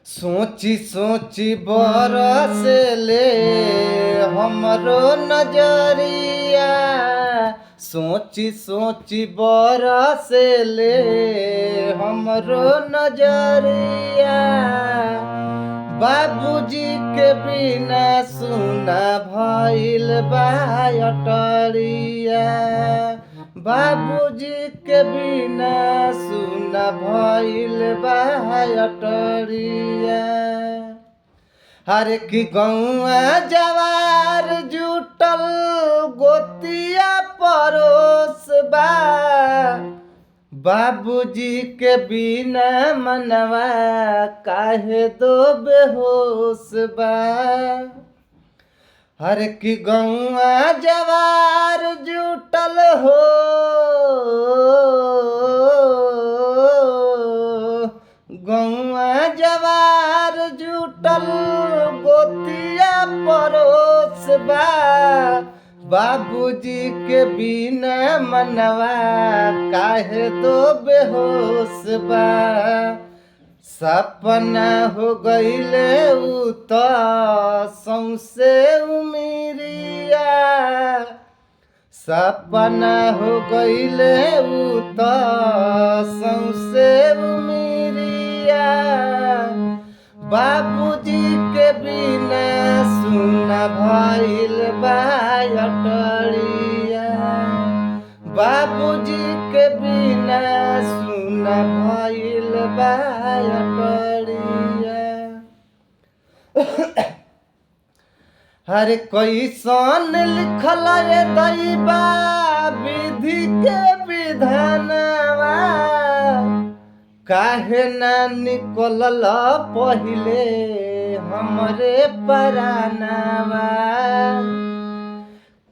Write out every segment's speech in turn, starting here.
सोची सोची बरस ले हमरो नजरिया। सोची सोची बरस ले हमरो नजरिया। बाबूजी के बिना सुना भइल बा अटरिया। बाबूजी के बिना सुना भइल बा अटरिया। हर की गौआ जवार जुटल गोतिया परोस बा। बाबूजी के बिना मनवा काहे दो बेहोश बा। हर की गौआ जवार जुटल हो। गौआ जवार जुटल गोतिया परोस बा। बाबूजी के बिना मनवा काहे दो बेहोश बा। सपना हो गईले उ त सौंसे उमिरिया। सपना हो गईले उ त सौंसे उमिरिया। बाबूजी के बिना सुना भइल बा अटरिया। बाबूजी के बिना सुना भइल बा अटरिया। हर कैसन लिखल ये दैबा विधि के विधानवा। काहे ना निकलल पहिले हमरे परानवा।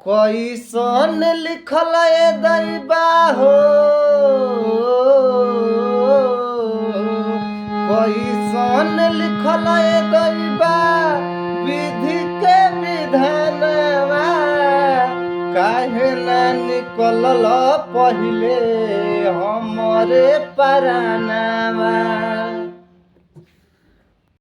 कैसन लिखल ये दैबा हो। कैसन लिखल ये दैबा विधि के विधानवा। काहे ना निकलल पहिले हमरे परानवा।